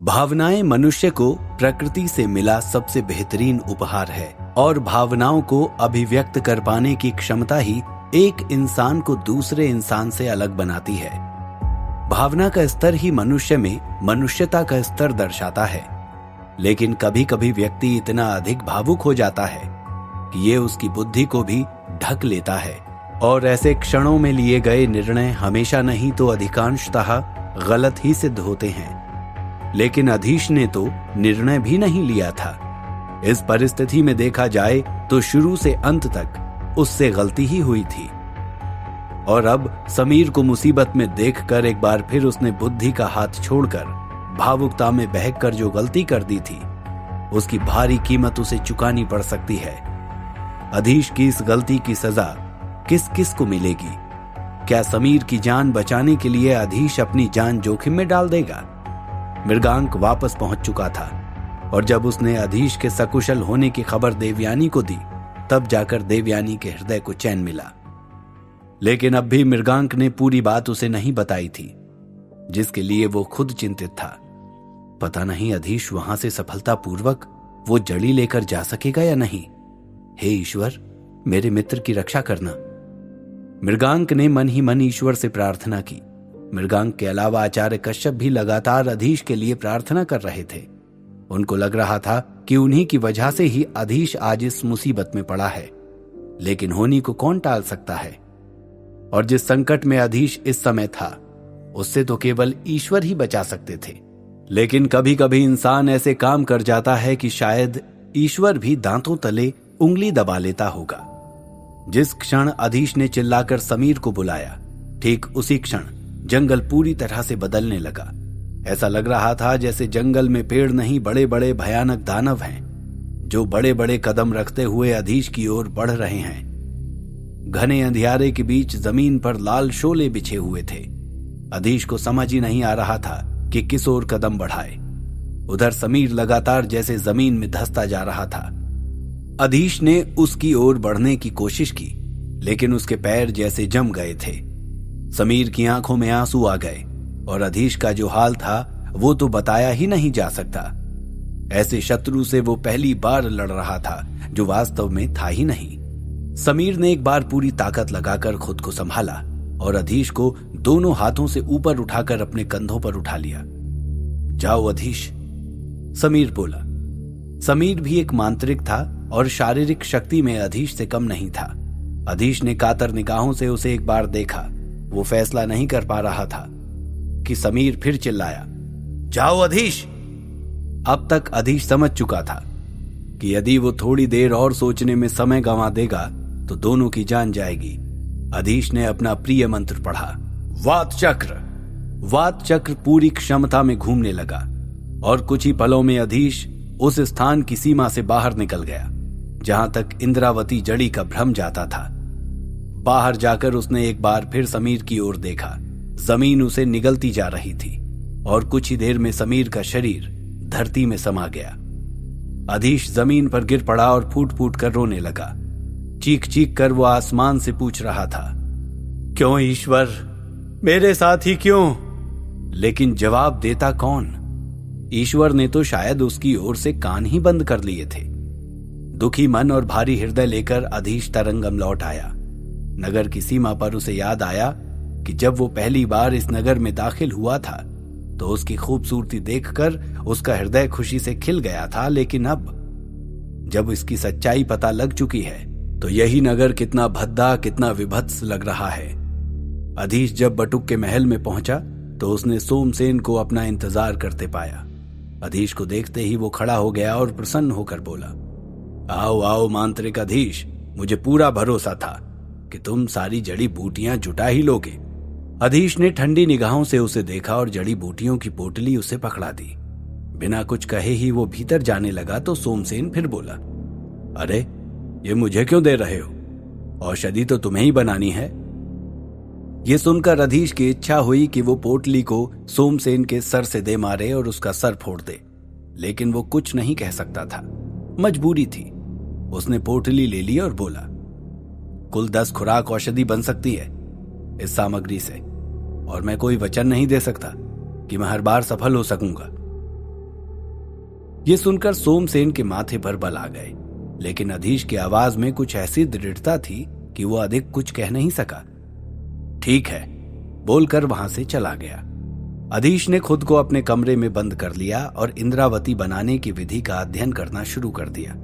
भावनाएं मनुष्य को प्रकृति से मिला सबसे बेहतरीन उपहार है और भावनाओं को अभिव्यक्त कर पाने की क्षमता ही एक इंसान को दूसरे इंसान से अलग बनाती है। भावना का स्तर ही मनुष्य में मनुष्यता का स्तर दर्शाता है। लेकिन कभी कभी व्यक्ति इतना अधिक भावुक हो जाता है कि ये उसकी बुद्धि को भी ढक लेता है और ऐसे क्षणों में लिए गए निर्णय हमेशा नहीं तो अधिकांशतः गलत ही सिद्ध होते हैं। लेकिन अधीश ने तो निर्णय भी नहीं लिया था। इस परिस्थिति में देखा जाए तो शुरू से अंत तक उससे गलती ही हुई थी और अब समीर को मुसीबत में देखकर एक बार फिर उसने बुद्धि का हाथ छोड़कर भावुकता में बहकर जो गलती कर दी थी उसकी भारी कीमत उसे चुकानी पड़ सकती है। अधीश की इस गलती की सजा किस किस को मिलेगी? क्या समीर की जान बचाने के लिए अधीश अपनी जान जोखिम में डाल देगा? मृगांक वापस पहुंच चुका था और जब उसने अधीश के सकुशल होने की खबर देवयानी को दी तब जाकर देवयानी के हृदय को चैन मिला। लेकिन अब भी मृगांक ने पूरी बात उसे नहीं बताई थी, जिसके लिए वो खुद चिंतित था। पता नहीं अधीश वहां से सफलतापूर्वक वो जड़ी लेकर जा सकेगा या नहीं। हे ईश्वर, मेरे मित्र की रक्षा करना। मृगांक ने मन ही मन ईश्वर से प्रार्थना की। मृगांक के अलावा आचार्य कश्यप भी लगातार अधीश के लिए प्रार्थना कर रहे थे। उनको लग रहा था कि उन्हीं की वजह से ही अधीश आज इस मुसीबत में पड़ा है। लेकिन होनी को कौन टाल सकता है? और जिस संकट में अधीश इस समय था उससे तो केवल ईश्वर ही बचा सकते थे। लेकिन कभी कभी इंसान ऐसे काम कर जाता है कि शायद ईश्वर भी दांतों तले उंगली दबा लेता होगा। जिस क्षण अधीश ने चिल्लाकर समीर को बुलाया, ठीक उसी क्षण जंगल पूरी तरह से बदलने लगा। ऐसा लग रहा था जैसे जंगल में पेड़ नहीं, बड़े बड़े भयानक दानव हैं जो बड़े बड़े कदम रखते हुए अधीश की ओर बढ़ रहे हैं। घने अंधियारे के बीच जमीन पर लाल शोले बिछे हुए थे। अधीश को समझ ही नहीं आ रहा था कि किस ओर कदम बढ़ाए। उधर समीर लगातार जैसे जमीन में धंसता जा रहा था। अधीश ने उसकी ओर बढ़ने की कोशिश की, लेकिन उसके पैर जैसे जम गए थे। समीर की आंखों में आंसू आ गए और अधीश का जो हाल था वो तो बताया ही नहीं जा सकता। ऐसे शत्रु से वो पहली बार लड़ रहा था जो वास्तव में था ही नहीं। समीर ने एक बार पूरी ताकत लगाकर खुद को संभाला और अधीश को दोनों हाथों से ऊपर उठाकर अपने कंधों पर उठा लिया। जाओ अधीश, समीर बोला। समीर भी एक मांत्रिक था और शारीरिक शक्ति में अधीश से कम नहीं था। अधीश ने कातर निगाहों से उसे एक बार देखा। वो फैसला नहीं कर पा रहा था कि समीर फिर चिल्लाया, जाओ अधीश। अब तक अधीश समझ चुका था कि यदि वो थोड़ी देर और सोचने में समय गंवा देगा तो दोनों की जान जाएगी। अधीश ने अपना प्रिय मंत्र पढ़ा, वात चक्र। वात चक्र पूरी क्षमता में घूमने लगा और कुछ ही पलों में अधीश उस स्थान की सीमा से बाहर निकल गया जहां तक इंद्रावती जड़ी का भ्रम जाता था। बाहर जाकर उसने एक बार फिर समीर की ओर देखा। जमीन उसे निगलती जा रही थी और कुछ ही देर में समीर का शरीर धरती में समा गया। अधीश जमीन पर गिर पड़ा और फूट फूट कर रोने लगा। चीख चीख कर वो आसमान से पूछ रहा था, क्यों ईश्वर, मेरे साथ ही क्यों? लेकिन जवाब देता कौन? ईश्वर ने तो शायद उसकी ओर से कान ही बंद कर लिए थे। दुखी मन और भारी हृदय लेकर अधीश तरंगम लौट आया। नगर की सीमा पर उसे याद आया कि जब वो पहली बार इस नगर में दाखिल हुआ था तो उसकी खूबसूरती देखकर उसका हृदय खुशी से खिल गया था। लेकिन अब जब इसकी सच्चाई पता लग चुकी है तो यही नगर कितना भद्दा, कितना विभत्स लग रहा है। अधीश जब बटुक के महल में पहुंचा तो उसने सोमसेन को अपना इंतजार करते पाया। अधीश को देखते ही वो खड़ा हो गया और प्रसन्न होकर बोला, आओ आओ मांत्रिक अधीश, मुझे पूरा भरोसा था कि तुम सारी जड़ी बूटियां जुटा ही लोगे। अधीश ने ठंडी निगाहों से उसे देखा और जड़ी बूटियों की पोटली उसे पकड़ा दी। बिना कुछ कहे ही वो भीतर जाने लगा तो सोमसेन फिर बोला, अरे ये मुझे क्यों दे रहे हो? औषधि तो तुम्हें ही बनानी है। ये सुनकर अधीश की इच्छा हुई कि वो पोटली को सोमसेन के सर से दे मारे और उसका सर फोड़ दे, लेकिन वो कुछ नहीं कह सकता था। मजबूरी थी। उसने पोटली ले ली और बोला, कुल 10 खुराक औषधि बन सकती है इस सामग्री से, और मैं कोई वचन नहीं दे सकता कि मैं हर बार सफल हो सकूंगा। ये सुनकर सोमसेन के माथे पर बल आ गए, लेकिन अधीश की आवाज में कुछ ऐसी दृढ़ता थी कि वो अधिक कुछ कह नहीं सका। ठीक है बोलकर वहां से चला गया। अधीश ने खुद को अपने कमरे में बंद कर लिया और इंद्रावती बनाने की विधि का अध्ययन करना शुरू कर दिया।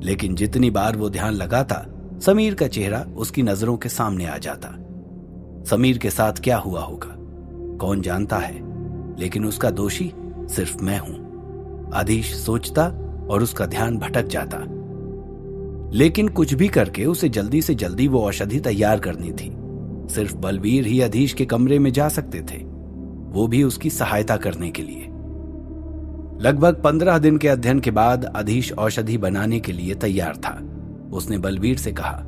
लेकिन जितनी बार वो ध्यान लगाता, समीर का चेहरा उसकी नजरों के सामने आ जाता। समीर के साथ क्या हुआ होगा कौन जानता है, लेकिन उसका दोषी सिर्फ मैं हूं, अधीश सोचता और उसका ध्यान भटक जाता। लेकिन कुछ भी करके उसे जल्दी से जल्दी वो औषधि तैयार करनी थी। सिर्फ बलवीर ही अधीश के कमरे में जा सकते थे, वो भी उसकी सहायता करने के लिए। लगभग 15 दिन के अध्ययन के बाद अधीश औषधि बनाने के लिए तैयार था। उसने बलवीर से कहा,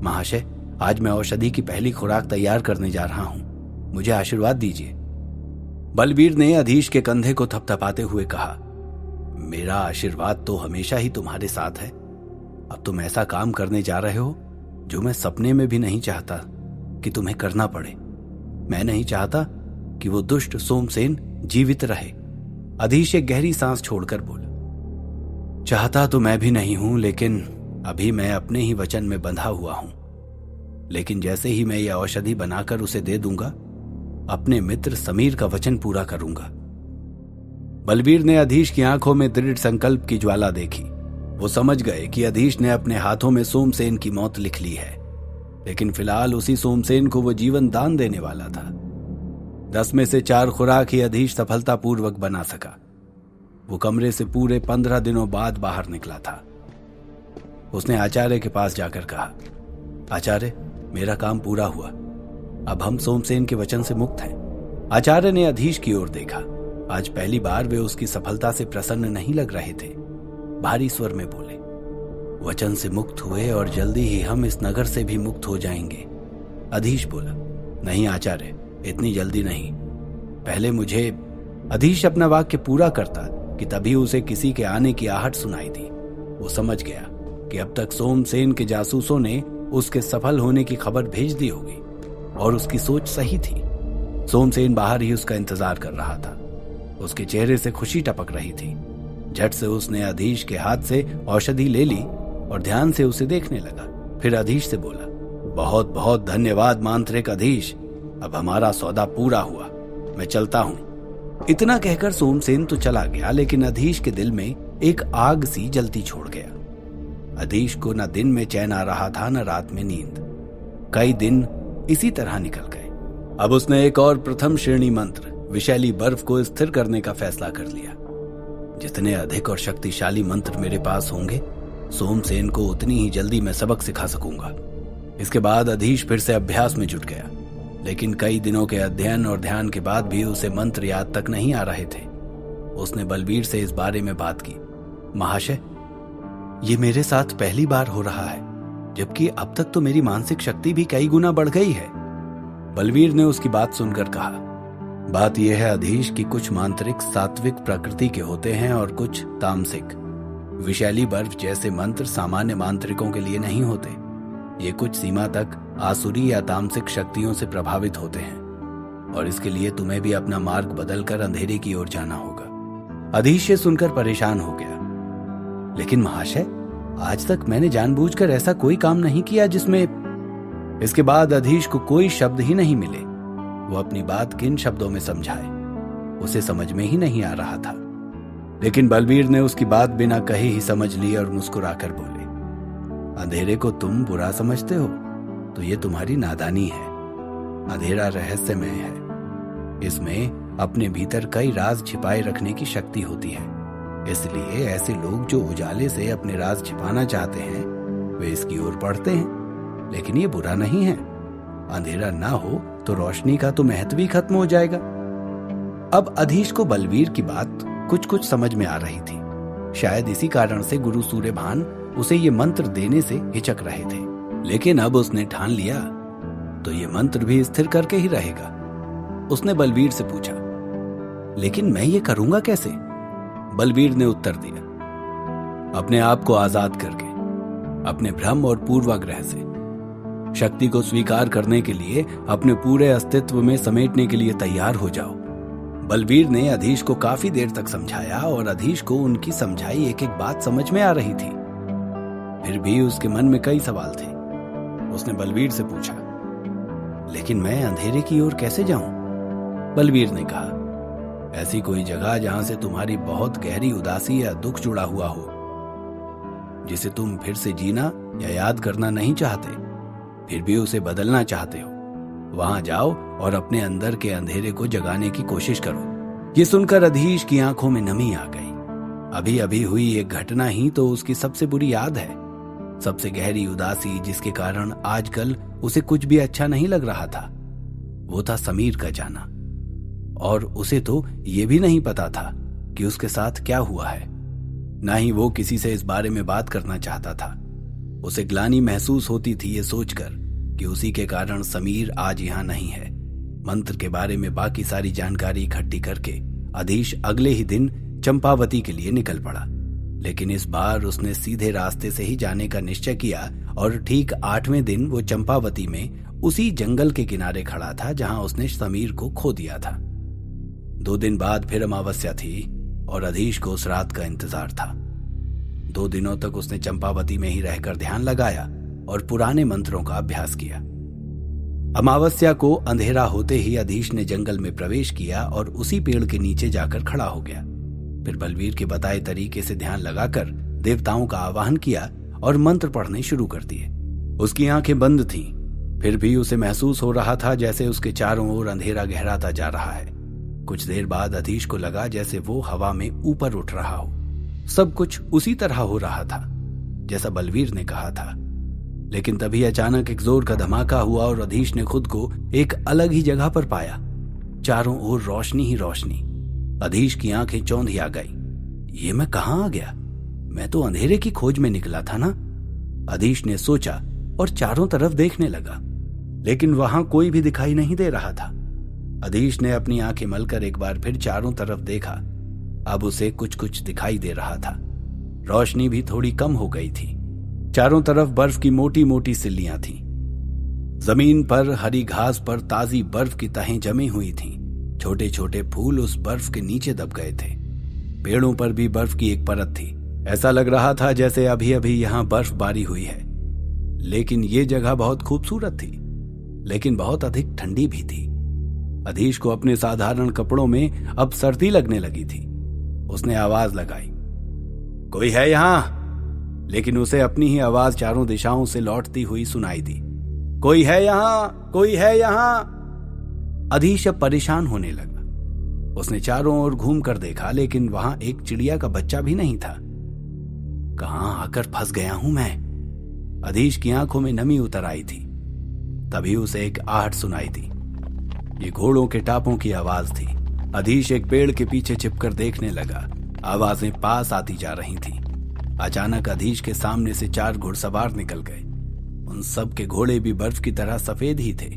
महाशय आज मैं औषधि की पहली खुराक तैयार करने जा रहा हूं, मुझे आशीर्वाद दीजिए। बलवीर ने अधीश के कंधे को थपथपाते हुए कहा, मेरा आशीर्वाद तो हमेशा ही तुम्हारे साथ है। अब तुम ऐसा काम करने जा रहे हो जो मैं सपने में भी नहीं चाहता कि तुम्हें करना पड़े। मैं नहीं चाहता कि वो दुष्ट सोमसेन जीवित रहे। अधीश एक गहरी सांस छोड़कर बोला, चाहता तो मैं भी नहीं हूं, लेकिन अभी मैं अपने ही वचन में बंधा हुआ हूं। लेकिन जैसे ही मैं यह औषधि बनाकर उसे दे दूंगा, अपने मित्र समीर का वचन पूरा करूंगा। बलवीर ने अधीश की आंखों में दृढ़ संकल्प की ज्वाला देखी। वो समझ गए कि अधीश ने अपने हाथों में सोमसेन की मौत लिख ली है, लेकिन फिलहाल उसी सोमसेन को वो जीवन दान देने वाला था। 10 में से 4 खुराक ही अधीश सफलतापूर्वक बना सका। वो कमरे से पूरे 15 दिनों बाद बाहर निकला था। उसने आचार्य के पास जाकर कहा, आचार्य मेरा काम पूरा हुआ, अब हम सोमसेन के वचन से मुक्त हैं। आचार्य ने अधीश की ओर देखा। आज पहली बार वे उसकी सफलता से प्रसन्न नहीं लग रहे थे। भारी स्वर में बोले, वचन से मुक्त हुए और जल्दी ही हम इस नगर से भी मुक्त हो जाएंगे। अधीश बोला, नहीं आचार्य, इतनी जल्दी नहीं, पहले मुझे। अधीश अपना वाक्य पूरा करता कि तभी उसे किसी के आने की आहट सुनाई दी। वो समझ गया कि अब तक सोमसेन के जासूसों ने उसके सफल होने की खबर भेज दी होगी, और उसकी सोच सही थी। सोमसेन बाहर ही उसका इंतजार कर रहा था। उसके चेहरे से खुशी टपक रही थी। झट से उसने अधीश के हाथ से औषधि ले ली और ध्यान से उसे देखने लगा। फिर अधीश से बोला, बहुत बहुत धन्यवाद मांत्रिक अधीश, अब हमारा सौदा पूरा हुआ, मैं चलता हूं। इतना कहकर सोमसेन तो चला गया, लेकिन अधीश के दिल में एक आग सी जलती छोड़ गया। अधीश को न दिन में चैन आ रहा था, न रात में नींद। कई दिन इसी तरह निकल गए। अब उसने एक और प्रथम श्रेणी मंत्र विषैली बर्फ को स्थिर करने का फैसला कर लिया। जितने अधिक और शक्तिशाली मंत्र मेरे पास होंगे, सोमसेन को उतनी ही जल्दी मैं सबक सिखा सकूंगा। इसके बाद अधीश फिर से अभ्यास में जुट गया, लेकिन कई दिनों के अध्ययन और ध्यान के बाद भी उसे मंत्र याद तक नहीं आ रहे थे। उसने बलवीर से इस बारे में बात की। महाशय, ये मेरे साथ पहली बार हो रहा है, जबकि अब तक तो मेरी मानसिक शक्ति भी कई गुना बढ़ गई है। बलवीर ने उसकी बात सुनकर कहा, बात यह है अधीश कि कुछ मांत्रिक सात्विक प्रकृति के होते हैं और कुछ तामसिक। विषैली बर्फ जैसे मंत्र सामान्य मांत्रिकों के लिए नहीं होते। ये कुछ सीमा तक आसुरी या तामसिक शक्तियों से प्रभावित होते हैं, और इसके लिए तुम्हें भी अपना मार्ग बदलकर अंधेरे की ओर जाना होगा। अधीश ये सुनकर परेशान हो गया। लेकिन महाशय, आज तक मैंने जानबूझकर ऐसा कोई काम नहीं किया जिसमें। इसके बाद अधीश को कोई शब्द ही नहीं मिले। वो अपनी बात किन शब्दों में समझाए, उसे समझ में ही नहीं आ रहा था। लेकिन बलवीर ने उसकी बात बिना कहे ही समझ ली और मुस्कुराकर बोले, अंधेरे को तुम बुरा समझते हो तो ये तुम्हारी नादानी है। अंधेरा रहस्यमय है, इसमें अपने भीतर कई राज छिपाए रखने की शक्ति होती है। इसलिए ऐसे लोग जो उजाले से अपने राज छिपाना चाहते हैं, वे इसकी ओर बढ़ते हैं। लेकिन ये बुरा नहीं है। अंधेरा ना हो तो रोशनी का तो महत्व ही खत्म हो जाएगा। अब अधीश को बलवीर की बात कुछ कुछ समझ में आ रही थी। शायद इसी कारण से गुरु सूर्यभान उसे ये मंत्र देने से हिचक रहे थे। लेकिन अब उसने ठान लिया तो ये मंत्र भी स्थिर करके ही रहेगा। उसने बलवीर से पूछा, लेकिन मैं ये करूंगा कैसे? बलवीर ने उत्तर दिया, अपने आप को आजाद करके, अपने भ्रम और पूर्वाग्रह से। शक्ति को स्वीकार करने के लिए अपने पूरे अस्तित्व में समेटने के लिए तैयार हो जाओ। बलवीर ने अधीश को काफी देर तक समझाया और अधीश को उनकी समझाई एक एक बात समझ में आ रही थी। फिर भी उसके मन में कई सवाल थे। उसने बलवीर से पूछा, लेकिन मैं अंधेरे की ओर कैसे जाऊं? बलवीर ने कहा, ऐसी कोई जगह जहां से तुम्हारी बहुत गहरी उदासी या दुख जुड़ा हुआ हो, जिसे तुम फिर से जीना या याद करना नहीं चाहते, फिर भी उसे बदलना चाहते हो। वहां जाओ और अपने अंदर के अंधेरे को जगाने की कोशिश करो। ये सुनकर अधीश की आंखों में नमी आ गई। अभी अभी हुई एक घटना ही तो उसकी सबसे बुरी याद है, सबसे गहरी उदासी, जिसके कारण आजकल उसे कुछ भी अच्छा नहीं लग रहा था। वो था समीर का जाना, और उसे तो ये भी नहीं पता था कि उसके साथ क्या हुआ है। ना ही वो किसी से इस बारे में बात करना चाहता था। उसे ग्लानि महसूस होती थी ये सोचकर कि उसी के कारण समीर आज यहाँ नहीं है। मंत्र के बारे में बाकी सारी जानकारी इकट्ठी करके अधीश अगले ही दिन चंपावती के लिए निकल पड़ा। लेकिन इस बार उसने सीधे रास्ते से ही जाने का निश्चय किया और ठीक 8वें दिन वो चंपावती में उसी जंगल के किनारे खड़ा था जहां उसने समीर को खो दिया था। 2 दिन बाद फिर अमावस्या थी और अधीश को उस रात का इंतजार था। 2 दिनों तक उसने चंपावती में ही रहकर ध्यान लगाया और पुराने मंत्रों का अभ्यास किया। अमावस्या को अंधेरा होते ही अधीश ने जंगल में प्रवेश किया और उसी पेड़ के नीचे जाकर खड़ा हो गया। फिर बलवीर के बताए तरीके से ध्यान लगाकर देवताओं का आवाहन किया और मंत्र पढ़ने शुरू कर दिए। उसकी आंखें बंद थीं, फिर भी उसे महसूस हो रहा था जैसे उसके चारों ओर अंधेरा गहराता जा रहा है। कुछ देर बाद अधीश को लगा जैसे वो हवा में ऊपर उठ रहा हो। सब कुछ उसी तरह हो रहा था जैसा बलवीर ने कहा था। लेकिन तभी अचानक एक जोर का धमाका हुआ और अधीश ने खुद को एक अलग ही जगह पर पाया। चारों ओर रोशनी ही रोशनी। अधीश की आंखें चौंधी आ गई। ये मैं कहां आ गया? मैं तो अंधेरे की खोज में निकला था ना? अधीश ने सोचा और चारों तरफ देखने लगा, लेकिन वहां कोई भी दिखाई नहीं दे रहा था। अधीश ने अपनी आंखें मलकर एक बार फिर चारों तरफ देखा। अब उसे कुछ कुछ दिखाई दे रहा था। रोशनी भी थोड़ी कम हो गई थी। चारों तरफ बर्फ की मोटी मोटी सिल्लियां थीं। जमीन पर हरी घास पर ताजी बर्फ की तहें जमी हुई थीं। छोटे छोटे फूल उस बर्फ के नीचे दब गए थे। पेड़ों पर भी बर्फ की एक परत थी। ऐसा लग रहा था जैसे अभी अभी यहां बर्फबारी हुई है। लेकिन ये जगह बहुत खूबसूरत थी, लेकिन बहुत अधिक ठंडी भी थी। अधीश को अपने साधारण कपड़ों में अब सर्दी लगने लगी थी। उसने आवाज लगाई, कोई है यहां? लेकिन उसे अपनी ही आवाज चारों दिशाओं से लौटती हुई सुनाई दी। कोई है यहां? कोई है यहां? अधीश अब परेशान होने लगा। उसने चारों ओर घूम कर देखा, लेकिन वहां एक चिड़िया का बच्चा भी नहीं था। कहां आकर फंस गया हूं मैं? अधीश की आंखों में नमी उतर आई थी। तभी उसे एक आहट सुनाई दी। ये घोड़ों के टापों की आवाज थी। अधीश एक पेड़ के पीछे छिपकर देखने लगा। आवाजें पास आती जा रही थीं। अचानक अधीश के सामने से 4 घुड़सवार निकल गए। उन सब के घोड़े भी बर्फ की तरह सफेद ही थे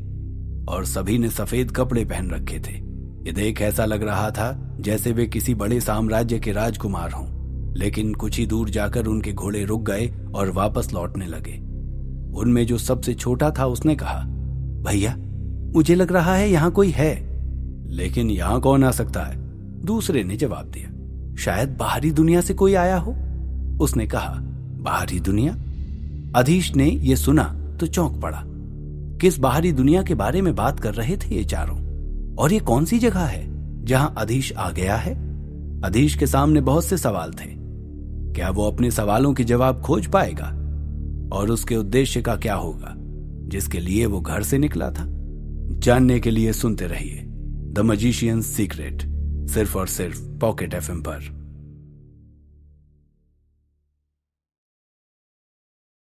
और सभी ने सफेद कपड़े पहन रखे थे। ये देख ऐसा लग रहा था जैसे वे किसी बड़े साम्राज्य के राजकुमार हों। लेकिन कुछ ही दूर जाकर उनके घोड़े रुक गए और वापस लौटने लगे। उनमें जो सबसे छोटा था उसने कहा, भैया मुझे लग रहा है यहां कोई है। लेकिन यहां कौन आ सकता है? दूसरे ने जवाब दिया, शायद बाहरी दुनिया से कोई आया हो। उसने कहा, बाहरी दुनिया? अधीश ने यह सुना तो चौंक पड़ा। किस बाहरी दुनिया के बारे में बात कर रहे थे ये चारों? और ये कौन सी जगह है जहां अधीश आ गया है? अधीश के सामने बहुत से सवाल थे। क्या वो अपने सवालों के जवाब खोज पाएगा? और उसके उद्देश्य का क्या होगा जिसके लिए वो घर से निकला था? जानने के लिए सुनते रहिए द मैजिशियंस सीक्रेट, सिर्फ और सिर्फ पॉकेट FM पर।